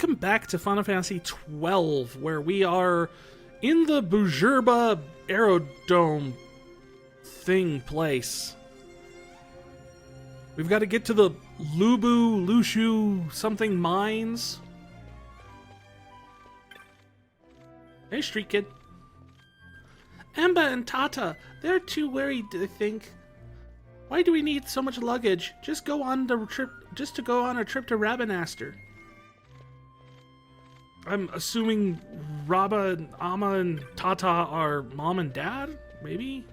welcome back to Final Fantasy XII, where we are in the Bujurba Aerodome place. We've got to get to the Lhusu something mines. Hey, street kid. Amba and Tata, they're too worried, I think. Why do we need so much luggage? Just to go on a trip to Rabanaster. I'm assuming Raba and Amma and Tata are mom and dad? Maybe?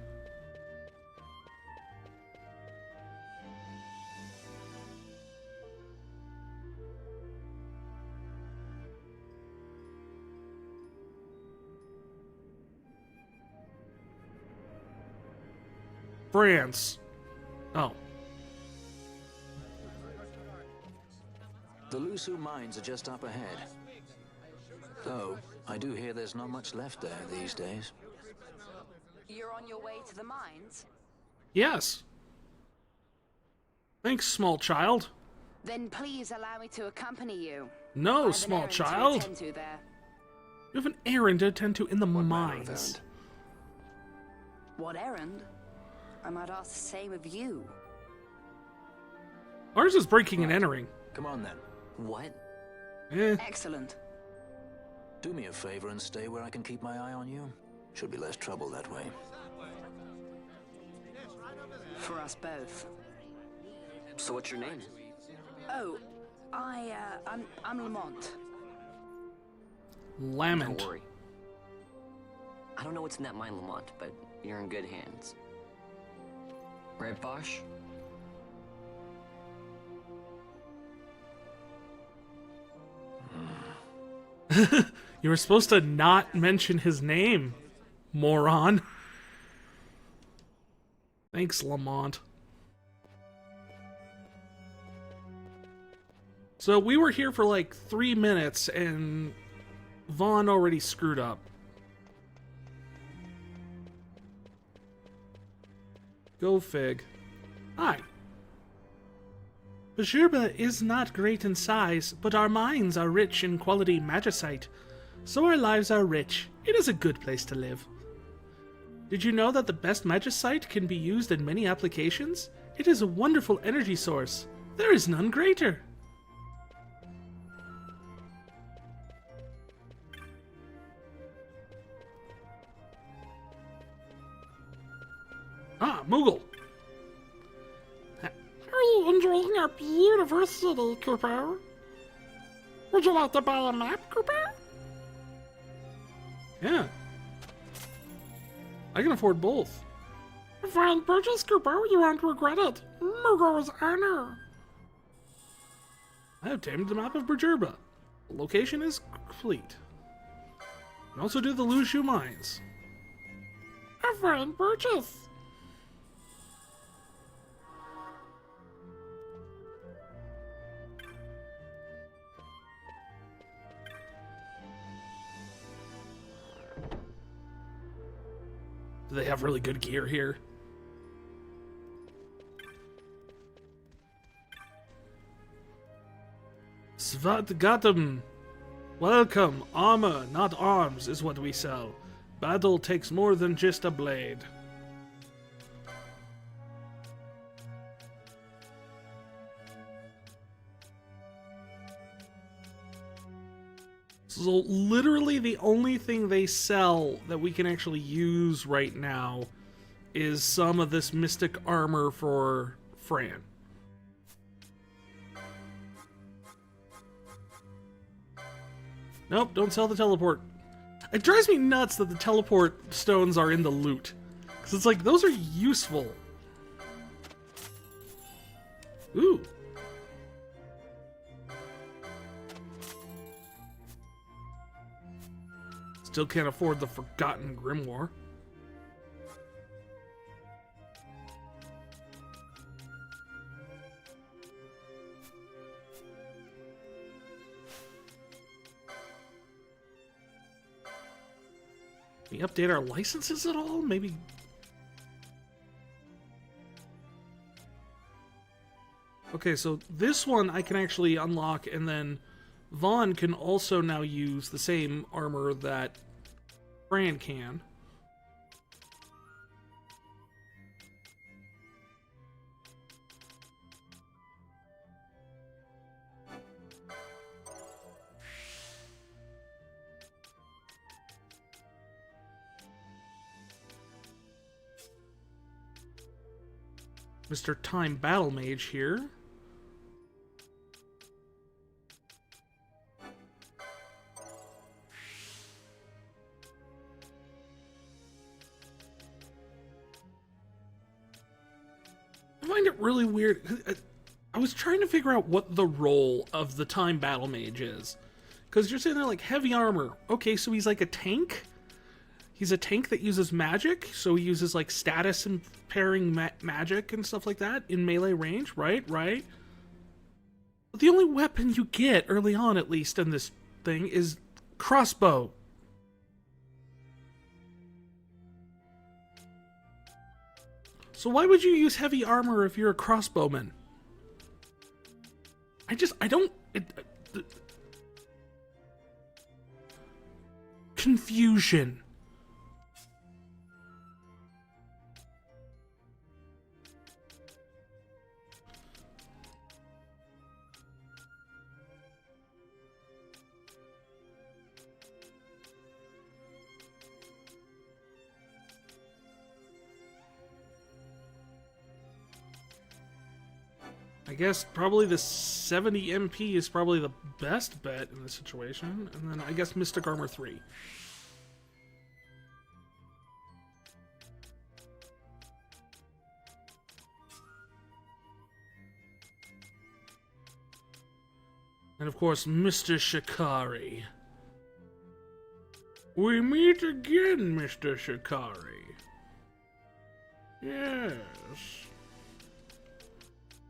France. Oh. The Lhusu mines are just up ahead. Though, I do hear there's not much left there these days. You're on your way to the mines? Yes. Thanks, small child. Then please allow me to accompany you. No, small child. To there. You have an errand to attend to in the mines. What errand? I might ask the same of you. Ours is breaking and entering. Come on then. What? Eh. Excellent. Do me a favor and stay where I can keep my eye on you. Should be less trouble that way. For us both. So what's your name? Oh, I'm Lamont. Lamont. Don't worry. I don't know what's in that mine, Lamont, but you're in good hands. Right, Bosch? You were supposed to not mention his name, moron. Thanks, Lamont. So we were here for like 3 minutes and Vaughn already screwed up. Go fig. Hi. Bujurba is not great in size, but our mines are rich in quality magicite, so our lives are rich. It is a good place to live. Did you know that the best magicite can be used in many applications? It is a wonderful energy source. There is none greater. Ah, Moogle. Are you enjoying our beautiful city, Cooper? Would you like to buy a map, Cooper? Yeah. I can afford both. Fine purchase, Cooper. You won't regret it. Moogle's honor. I have tamed the map of Bujurba. The location is complete. You can also do the Lhusu mines. A fine purchase. Do they have really good gear here? Svatgatum. Welcome. Armor, not arms, is what we sell. Battle takes more than just a blade. So literally the only thing they sell that we can actually use right now is some of this mystic armor for Fran. Nope, don't sell the teleport. It drives me nuts that the teleport stones are in the loot. Because it's like, those are useful. Ooh. Still can't afford the Forgotten Grimoire. Can we update our licenses at all? Maybe. Okay, so this one I can actually unlock and then Vaughn can also now use the same armor that Fran can. Mr. Time Battle Mage here. I find it really weird. I was trying to figure out what the role of the Time Battle Mage is. Because you're sitting there like, heavy armor. Okay, so he's like a tank? He's a tank that uses magic, so he uses like status and pairing magic and stuff like that in melee range, right? Right. But the only weapon you get early on, at least in this thing, is crossbow. So why would you use heavy armor if you're a crossbowman? I don't. Confusion. I guess probably the 70 MP is probably the best bet in this situation. And then I guess Mystic Armor 3. And of course, Mr. Shikari. We meet again, Mr. Shikari. Yes.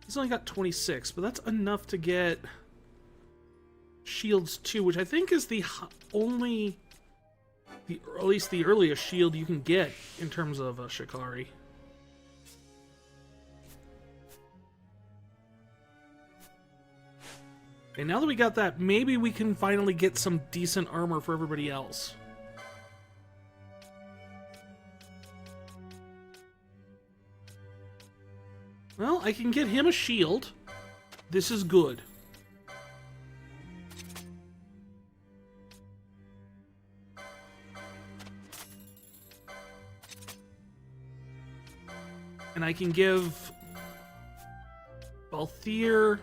He's only got 26, but that's enough to get shields 2, which I think is the only, or at least the earliest shield you can get in terms of Shikari. Okay, now that we got that, maybe we can finally get some decent armor for everybody else. Well, I can get him a shield. This is good. And I can give Balthier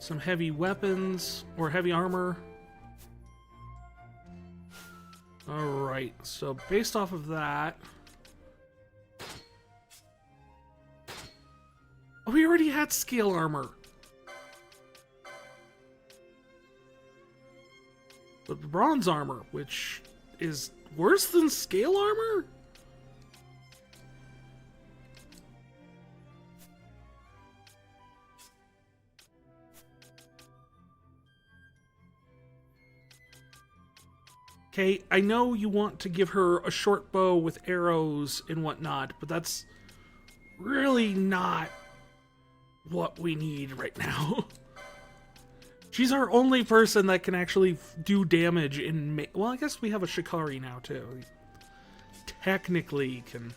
some heavy weapons or heavy armor. Alright, so based off of that... Oh, we already had scale armor. But bronze armor, which is worse than scale armor? Okay, I know you want to give her a short bow with arrows and whatnot, but that's really not what we need right now. She's our only person that can actually do damage in... Well, I guess we have a Shikari now, too. Technically can...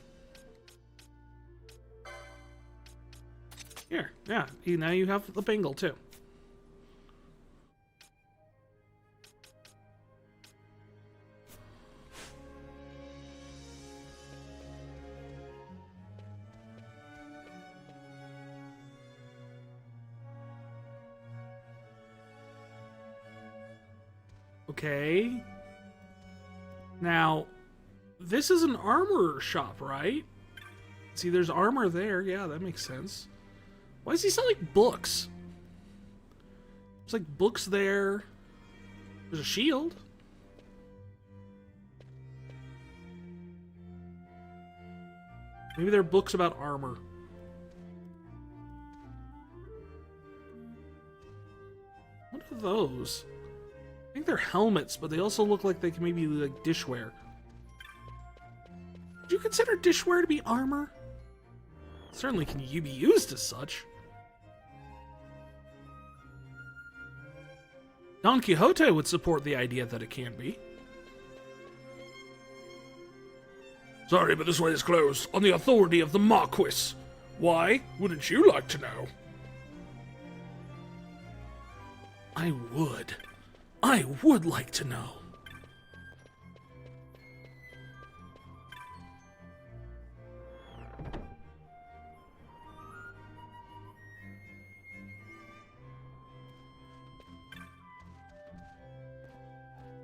Here, yeah, now you have the Bengal, too. Okay. Now, this is an armor shop, right? See, there's armor there. Yeah, that makes sense. Why is he selling books? There's like books there. There's a shield. Maybe they're books about armor. What are those? I think they're helmets, but they also look like they can maybe be like dishware. Do you consider dishware to be armor? Certainly can you be used as such. Don Quixote would support the idea that it can be. Sorry, but this way is closed, on the authority of the Marquis. Why? Wouldn't you like to know? I would. I would like to know.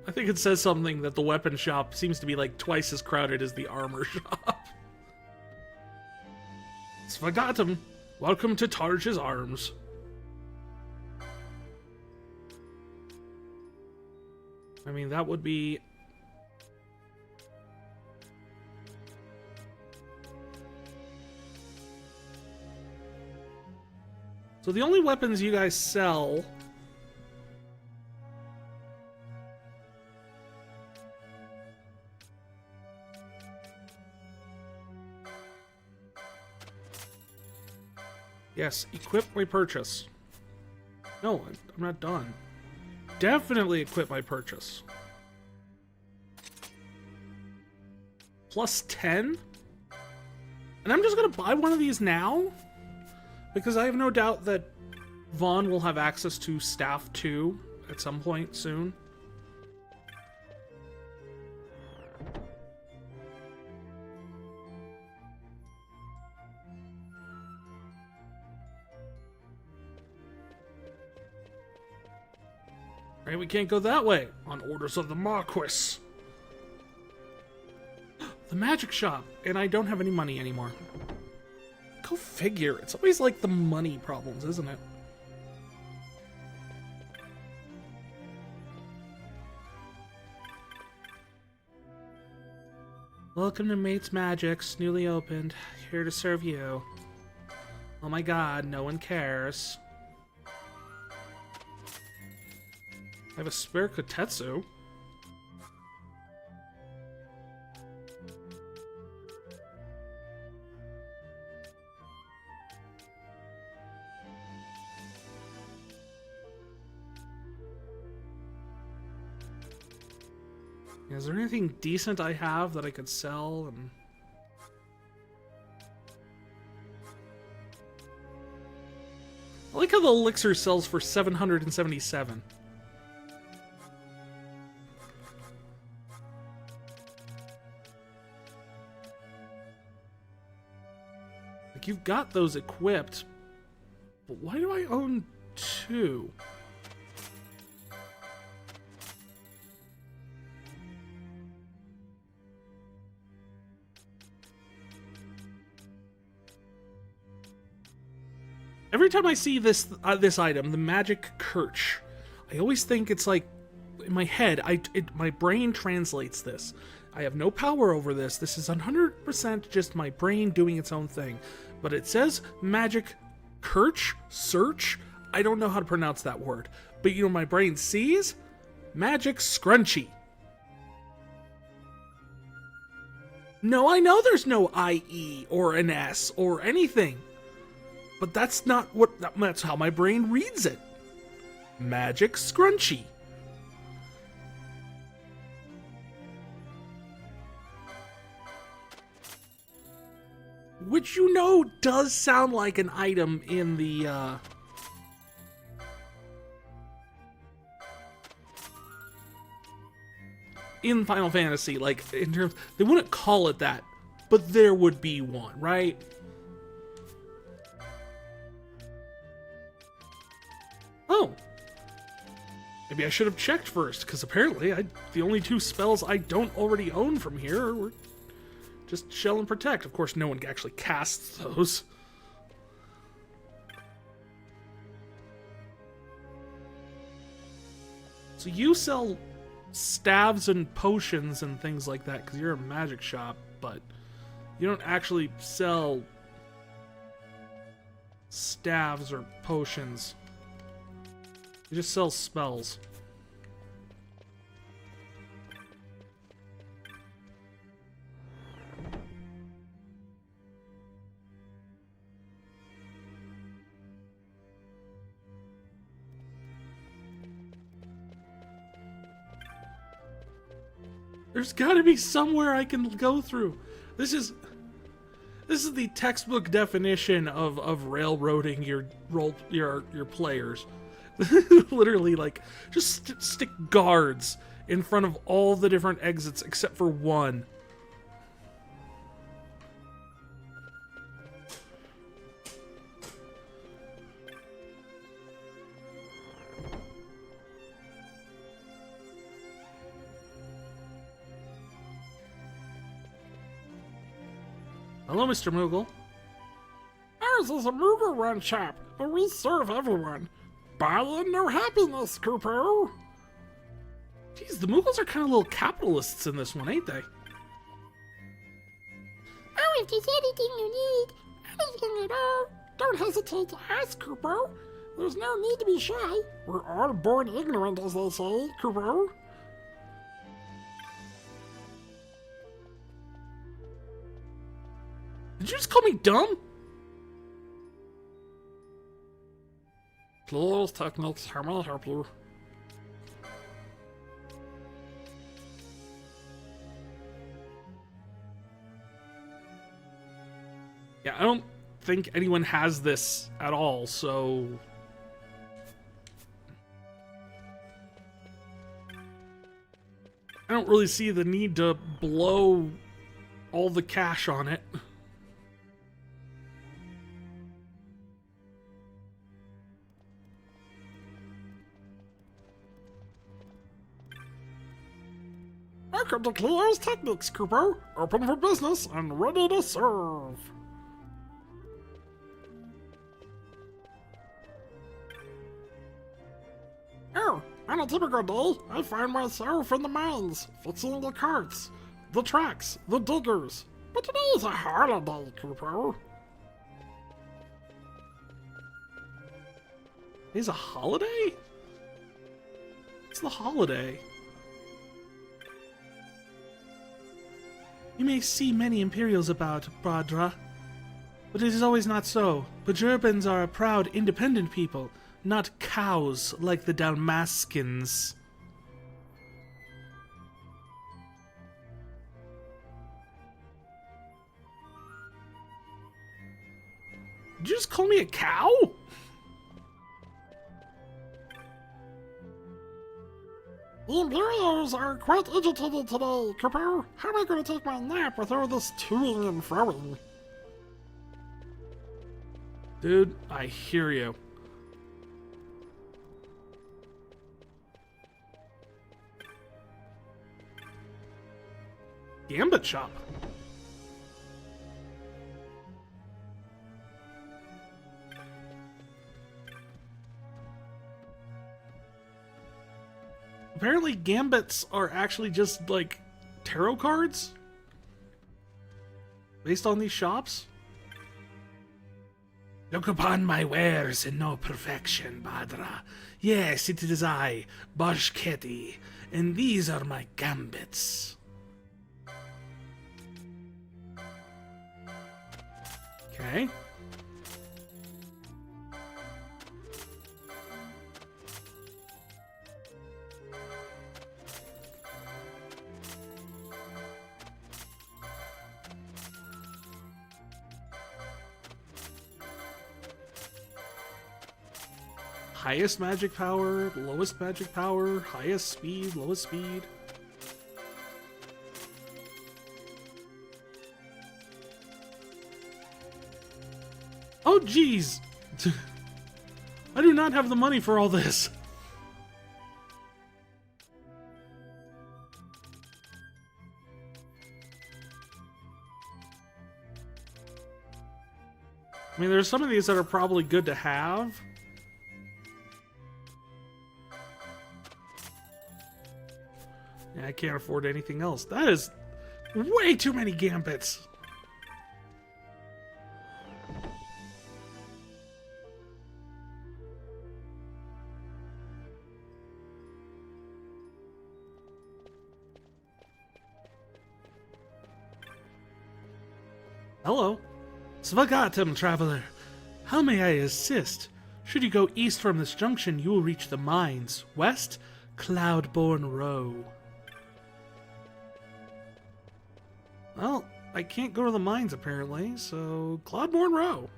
I think it says something that the weapon shop seems to be like twice as crowded as the armor shop. Svagatum, welcome to Tarj's Arms. I mean, that would be... So the only weapons you guys sell... Yes, equip my purchase. No, I'm not done. Definitely equip my purchase. Plus 10? And I'm just gonna buy one of these now? Because I have no doubt that Vaughn will have access to Staff 2 at some point soon. Right, we can't go that way. On orders of the Marquis. The magic shop. And I don't have any money anymore. Go figure. It's always like the money problems, isn't it? Welcome to Mate's Magics, newly opened. Here to serve you. Oh my god, no one cares. I have a spare Kotetsu. Is there anything decent I have that I could sell? And I like how the elixir sells for 777. Like, you've got those equipped, but why do I own 2? Every time I see this this item, the magic Kirch, I always think it's like, in my head, my brain translates this. I have no power over this. This is 100% just my brain doing its own thing. But it says magic Kirch, search. I don't know how to pronounce that word. But you know, my brain sees magic scrunchie. No, I know there's no IE or an S or anything. But that's not that's how my brain reads it. Magic scrunchie. Which, you know, does sound like an item in the, in Final Fantasy. Like, in terms... They wouldn't call it that, but there would be one, right? Oh. Maybe I should have checked first, because apparently the only 2 spells I don't already own from here were just Shell and Protect. Of course, no one actually casts those. So you sell staves and potions and things like that because you're a magic shop, but you don't actually sell staves or potions. You just sell spells. There's gotta be somewhere I can go through. This is the textbook definition of railroading your players. Literally, like, just stick guards in front of all the different exits except for one. Hello, Mr. Moogle. Ours is a Moogle run shop, but we serve everyone. Buy in their happiness, Cooper. Geez, the Moogles are kind of little capitalists in this one, ain't they? Oh, if there's anything you need, anything at all, don't hesitate to ask, Cooper. There's no need to be shy. We're all born ignorant, as they say, Cooper. Did you just call me dumb? Please, Technics, how may I help you? Yeah, I don't think anyone has this at all, so... I don't really see the need to blow all the cash on it. Welcome to Cleo's Technics, Cooper. Open for business and ready to serve. Oh, on a typical day, I find myself in the mines, fixing the carts, the tracks, the diggers. But today is a holiday, Cooper. Is a holiday? It's the holiday. You may see many Imperials about, Bradra, but it is always not so. Bajurbans are a proud, independent people, not cows like the Dalmaskins. Did you just call me a cow? The Imperials are quite agitated today, Cooper. How am I going to take my nap with all this toing and froing? Dude, I hear you. Gambit shop. Apparently gambits are actually just like tarot cards based on these shops. Look upon my wares in no perfection, Badra. Yes, it is I, Bashketi, and these are my gambits. Okay. Highest magic power, lowest magic power, highest speed, lowest speed. Oh, jeez! I do not have the money for all this. I mean, there's some of these that are probably good to have. Yeah, I can't afford anything else. That is way too many gambits. Hello. Svagatum, traveler. How may I assist? Should you go east from this junction, you will reach the mines. West, Cloudborn Row. Well, I can't go to the mines apparently, so Cloudborn Row.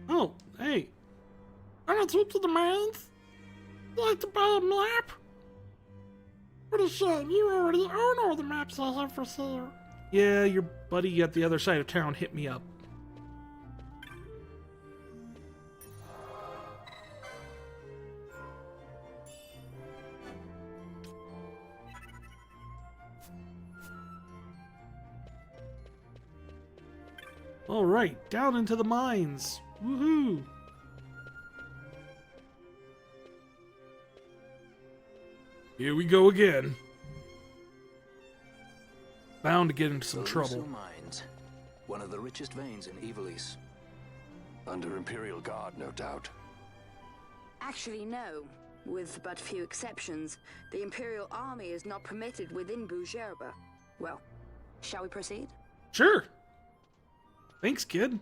Oh, hey. Wanna trip to the mines? You like to buy a map? What a shame, you already own all the maps I have for sale. Yeah, your buddy at the other side of town hit me up. Alright, down into the mines. Woohoo! Here we go again. Bound to get into some trouble. Lhusu Mines, one of the richest veins in Ivalice. Under Imperial Guard, no doubt. Actually, no. With but few exceptions, the Imperial Army is not permitted within Bujerba. Well, shall we proceed? Sure. Thanks, kid.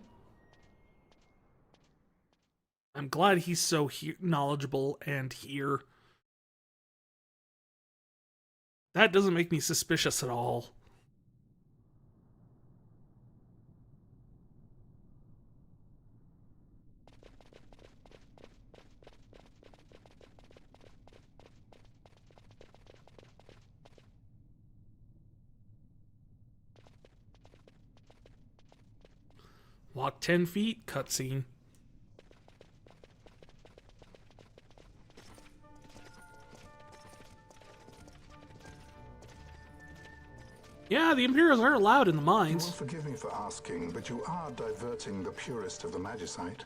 I'm glad he's so knowledgeable and here. That doesn't make me suspicious at all. Walk 10 feet, cutscene. Yeah, the Imperials are allowed in the You mines. will forgive me for asking, but you are diverting the purest of the Magicite.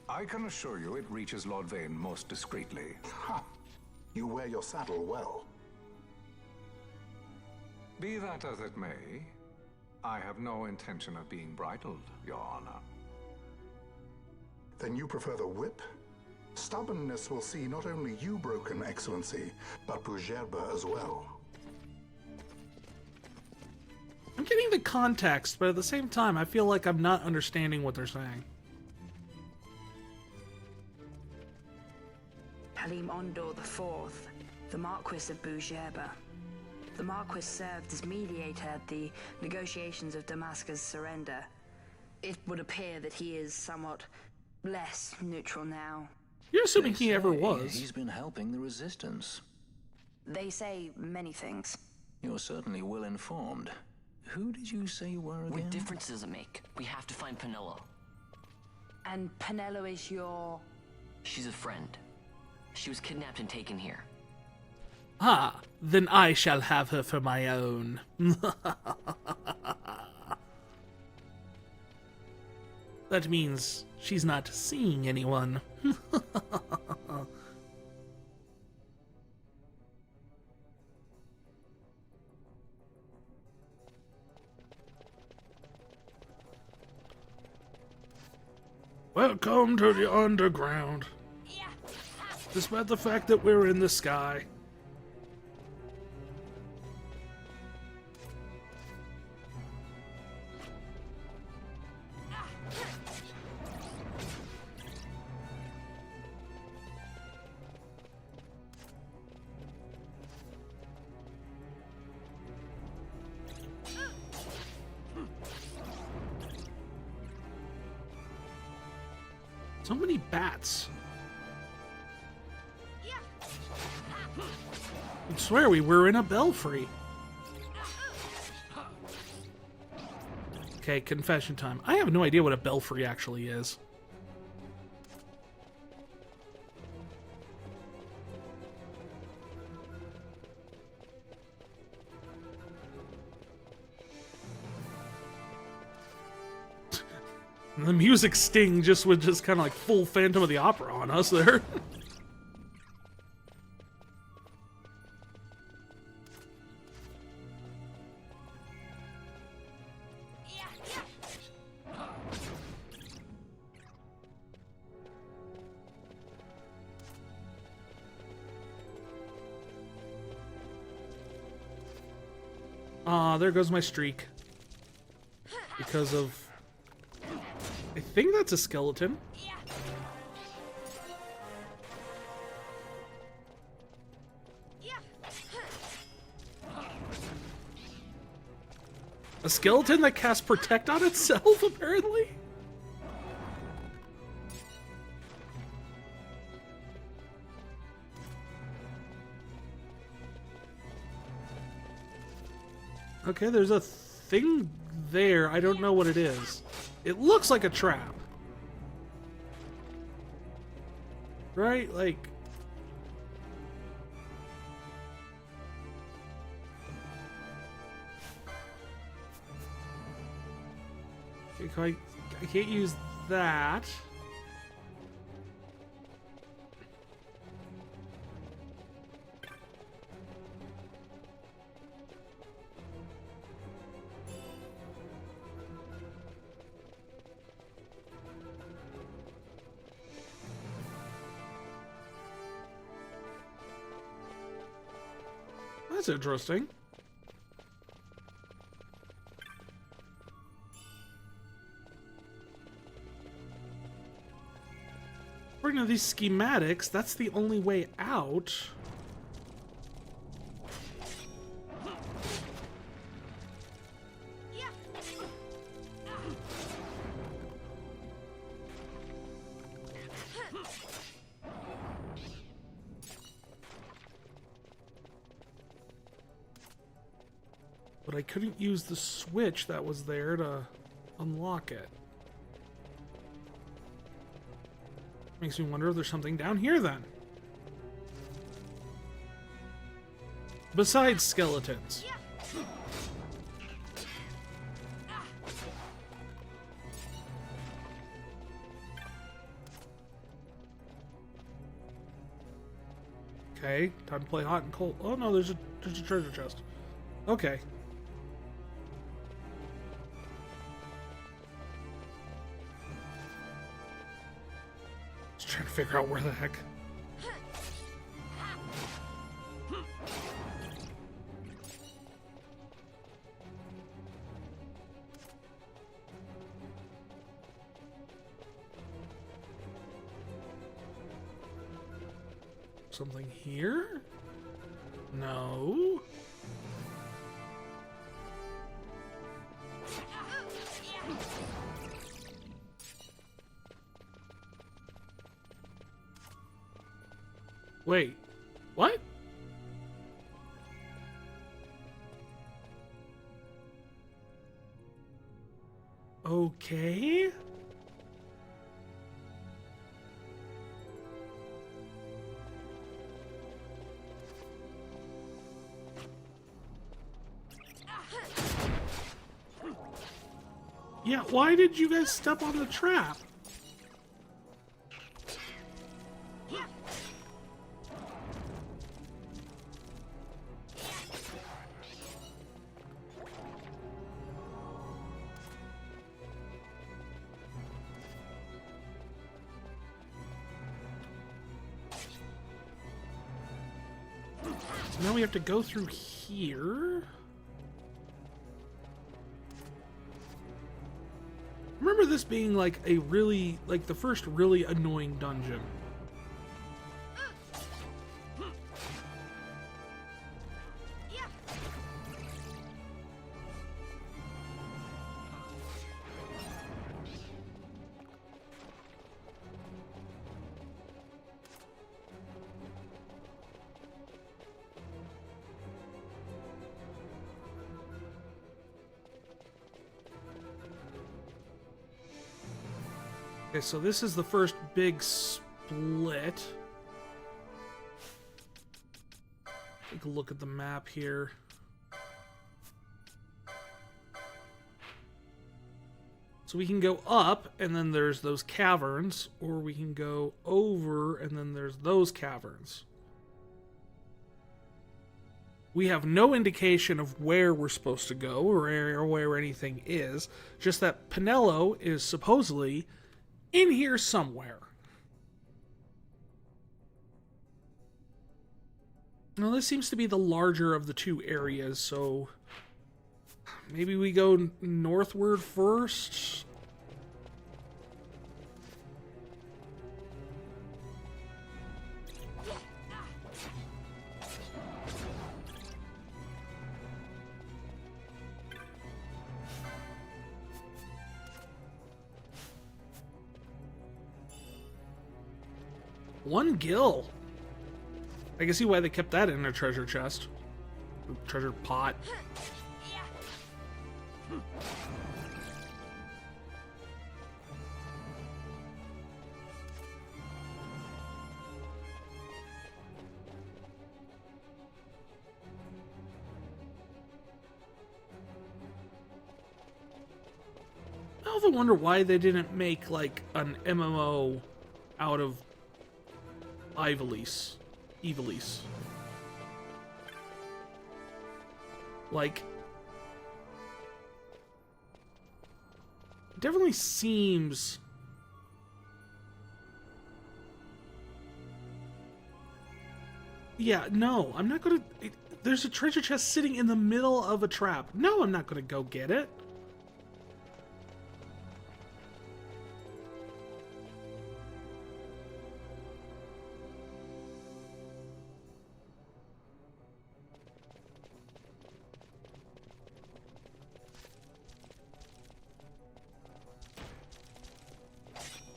I can assure you it reaches Lord Vane most discreetly. Ha! You wear your saddle well. Be that as it may, I have no intention of being bridled, Your Honor. Then you prefer the whip? Stubbornness will see not only you broken, Excellency, but Bujerba as well. I'm getting the context, but at the same time, I feel like I'm not understanding what they're saying. Halim Ondor IV, the Marquis of Bujerba. The Marquis served as mediator at the negotiations of Damascus' surrender. It would appear that he is somewhat less neutral now. You're assuming They he ever say was. He's been helping the resistance. They say many things. You're certainly well informed. Who did you say you were again? What difference does it make? We have to find Penelo. And Penelo is your... She's a friend. She was kidnapped and taken here. Ah, then I shall have her for my own. That means she's not seeing anyone. Welcome to the underground. Despite the fact that we're in the sky. So many bats. I swear we were in a belfry. Okay, confession time. I have no idea what a belfry actually is. The music sting just was just kind of like full Phantom of the Opera on us there. Ah, there goes my streak. Because of... I think that's a skeleton. A skeleton that casts Protect on itself, apparently? Okay, there's a thing there. I don't know what it is. It looks like a trap. Right? Like... Okay, I can't use that. That's interesting. According to these schematics, that's the only way out. But I couldn't use the switch that was there to unlock it. Makes me wonder if there's something down here then. Besides skeletons. Okay, time to play hot and cold. Oh no, there's a treasure chest. Okay. Trying to figure out where the heck. Something here? No. Wait, what? Okay. Yeah, why did you guys step on the trap? Now we have to go through here. Remember this being like a really, like the first really annoying dungeon. Okay, so this is the first big split. Take a look at the map here. So we can go up, and then there's those caverns, or we can go over, and then there's those caverns. We have no indication of where we're supposed to go, or where anything is, just that Penelo is supposedly in here somewhere. Now this seems to be the larger of the two areas, so maybe we go northward first. 1 gil. I can see why they kept that in their treasure chest. Treasure pot. I often wonder why they didn't make like an MMO out of Ivalice. Like, it definitely seems yeah, no, I'm not gonna. There's a treasure chest sitting in the middle of a trap. No, I'm not gonna go get it.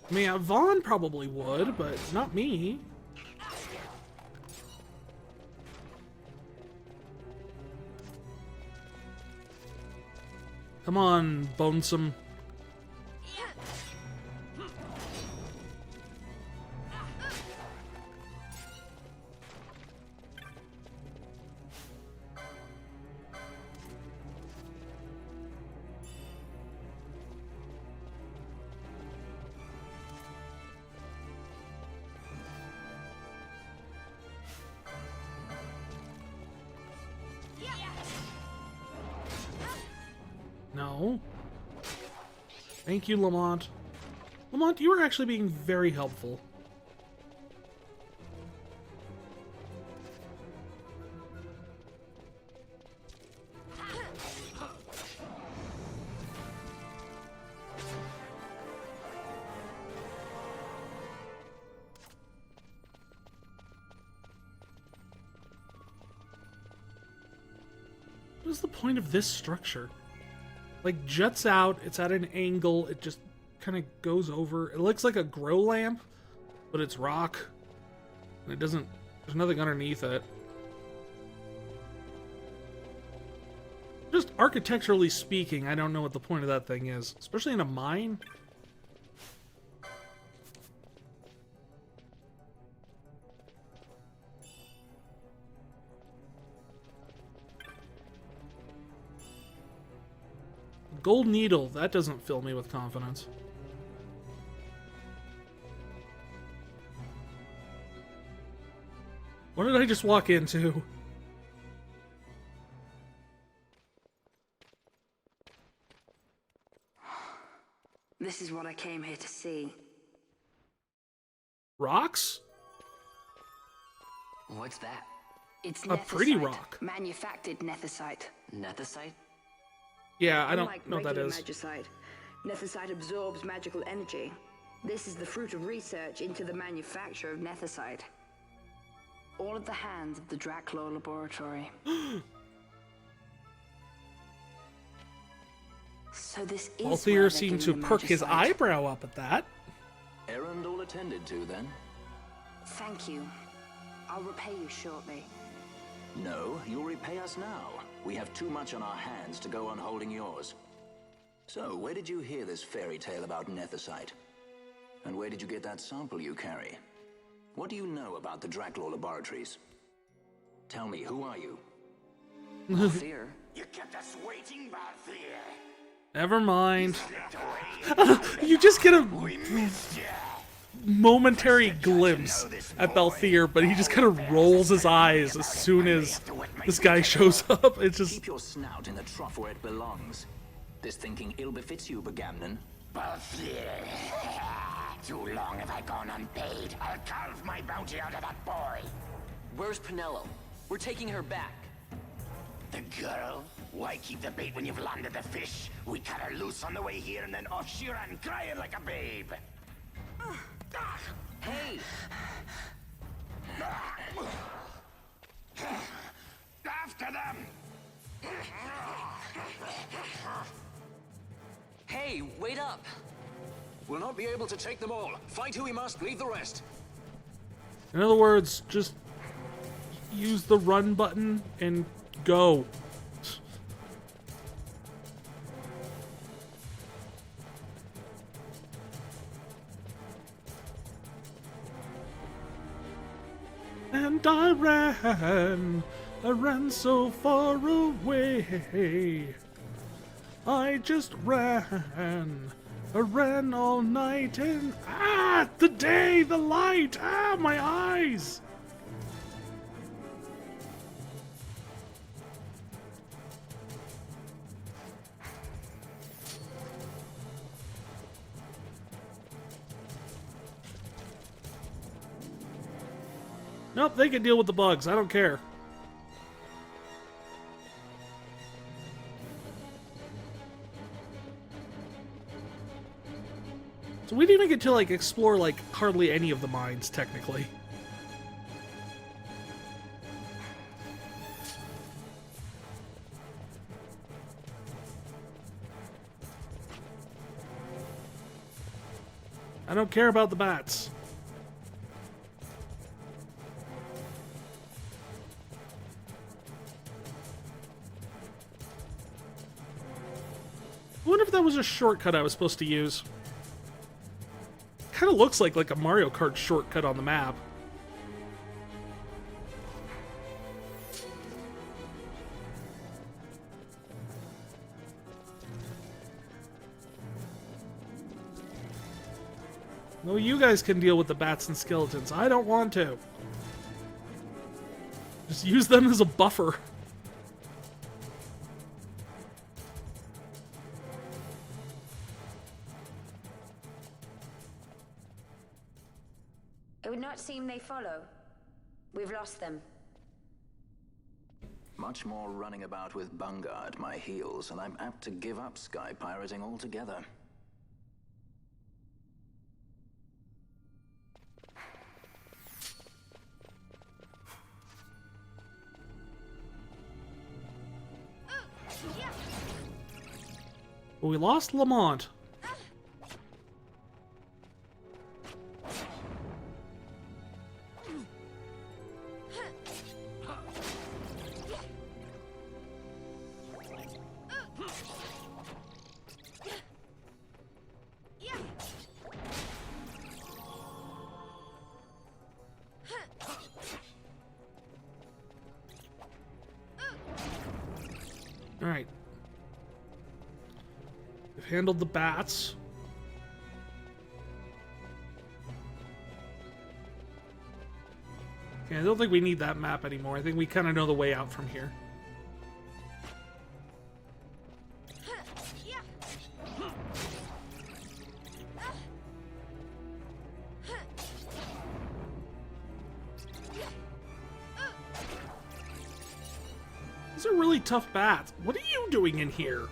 I mean, Vaughn probably would, but not me. Come on, Bonesome. No. Thank you, Lamont. Lamont, you are actually being very helpful. What is the point of this structure? Like, juts out, it's at an angle, it just kind of goes over. It looks like a grow lamp, but it's rock. And it doesn't, there's nothing underneath it. Just architecturally speaking, I don't know what the point of that thing is. Especially in a mine. Gold needle, that doesn't fill me with confidence. What did I just walk into? This is what I came here to see. Rocks? What's that? It's A pretty nethicite, rock. manufactured nethicite. Nethicite? Yeah, I Unlike don't know what that regular is. Magicite, nethicite absorbs magical energy. This is the fruit of research into the manufacture of nethicite. All at the hands of the Draclaw Laboratory. So this is Balthier where they're seemed to getting the perk his Magicite. eyebrow up at that. Errand all attended to, then? Thank you. I'll repay you shortly. No, you'll repay us now. We have too much on our hands to go on holding yours. So, where did you hear this fairy tale about nethicite? And where did you get that sample you carry? What do you know about the Draclaw Laboratories? Tell me, who are you? Balthier? You kept us waiting, Balthier. Never mind. Slipped away. You just get a We missed ya. momentary glimpse at Balthier, but he just kind of rolls his eyes as soon as this guy shows up. It's just... Keep your snout in the trough where it belongs. This thinking ill befits you, Begamnon. Balthier. Too long have I gone unpaid. I'll carve my bounty out of that boy. Where's Penelo? We're taking her back. The girl? Why keep the bait when you've landed the fish? We cut her loose on the way here and then off she ran crying like a babe. Hey! After them! Hey, wait up! We'll not be able to take them all. Fight who we must, leave the rest. In other words, just use the run button and go. And I ran so far away. I just ran. I ran all night and the day, the light, my eyes. Nope, they can deal with the bugs. I don't care. So we didn't even get to, like, explore, like, hardly any of the mines, technically. I don't care about the bats. I wonder if that was a shortcut I was supposed to use. Kind of looks like a Mario Kart shortcut on the map. No, you guys can deal with the bats and skeletons. I don't want to. Just use them as a buffer. It would not seem they follow. We've lost them. Much more running about with Bunga at my heels, and I'm apt to give up sky pirating altogether. But we lost Lamont. Alright. We've handled the bats. Okay, I don't think we need that map anymore. I think we kind of know the way out from here. These are really tough bats. What are you doing in here?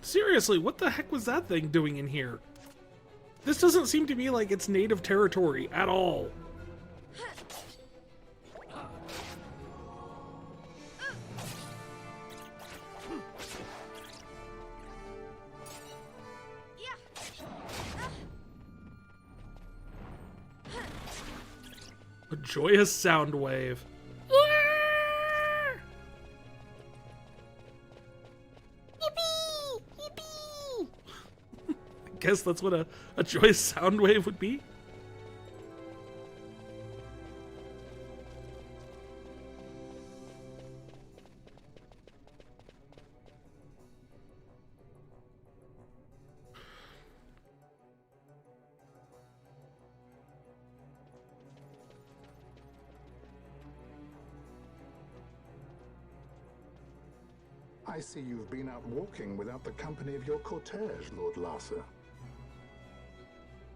Seriously, what the heck was that thing doing in here? This doesn't seem to be like its native territory at all. A joyous sound wave. Yippee! Yippee! I guess that's what a joyous sound wave would be. I see you've been out walking without the company of your cortege, Lord Lhusu.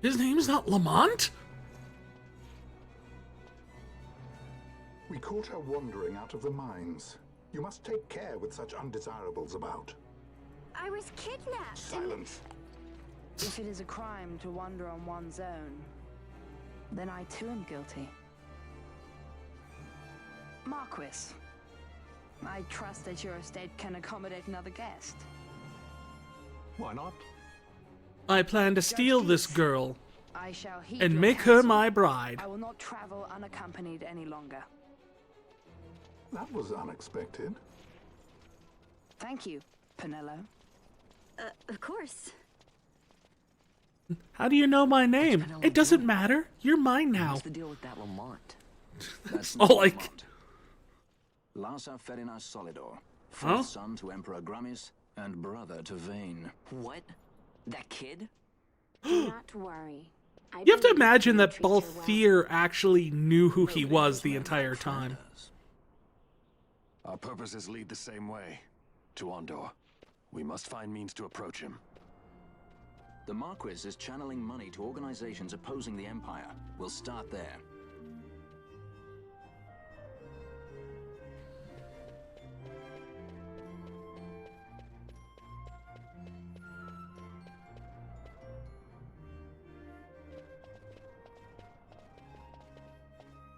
His name's not Lamont? We caught her wandering out of the mines. You must take care with such undesirables about. I was kidnapped. Silence! If it is a crime to wander on one's own, then I too am guilty. Marquis, I trust that your estate can accommodate another guest. Why not? I plan to steal this girl I shall heed and your make her counsel. my bride. I will not travel unaccompanied any longer. That was unexpected. Thank you, Penelo. Of course. How do you know my name? Penelo It doesn't doing? matter. You're mine now. What's the deal with that Lamont? That's all I not c- Lamont. Larsa Ferinas Solidor, Huh? fourth son to Emperor Gramis and brother to Vane. What? That kid? Do not worry. I You have to believe imagine will that treat her well. Balthier actually knew who he was the entire time. Our purposes lead the same way. To Ondor. We must find means to approach him. The Marquis is channeling money to organizations opposing the Empire. We'll start there.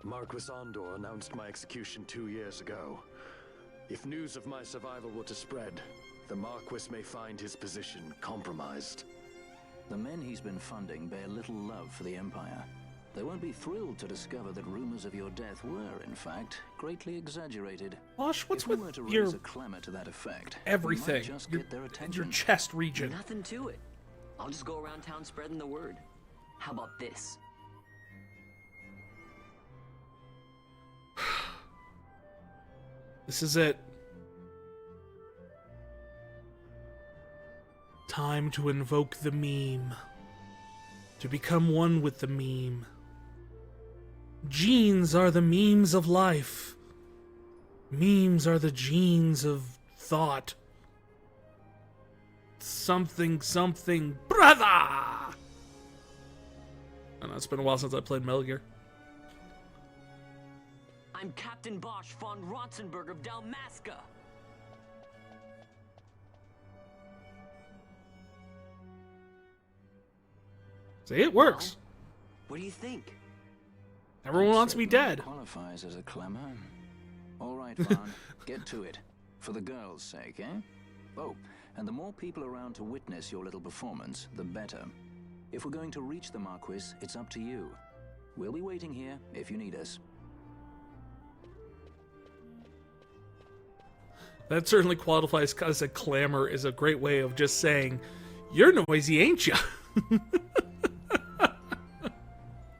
Marquis Ondor announced my execution 2 years ago. If news of my survival were to spread, the Marquis may find his position compromised. The men he's been funding bear little love for the Empire. They won't be thrilled to discover that rumors of your death were, in fact, greatly exaggerated. Bosh, what's If we with were to your raise a clamor to that effect, everything? we might just get their attention. Your chest region. Nothing to it. I'll just go around town spreading the word. How about this? This is it. Time to invoke the meme. To become one with the meme. Genes are the memes of life. Memes are the genes of thought. Something, something, brother! I know, it's been a while since I played Metal Gear. I'm Captain Bosch von Ronsenberg of Dalmasca. See, it works. What do you think? Everyone wants me dead. Qualifies as a clamor. All right, Vaughn, get to it. For the girls' sake, eh? Oh, and the more people around to witness your little performance, the better. If we're going to reach the Marquis, it's up to you. We'll be waiting here if you need us. That certainly qualifies as a clamor, is a great way of just saying, you're noisy, ain't ya?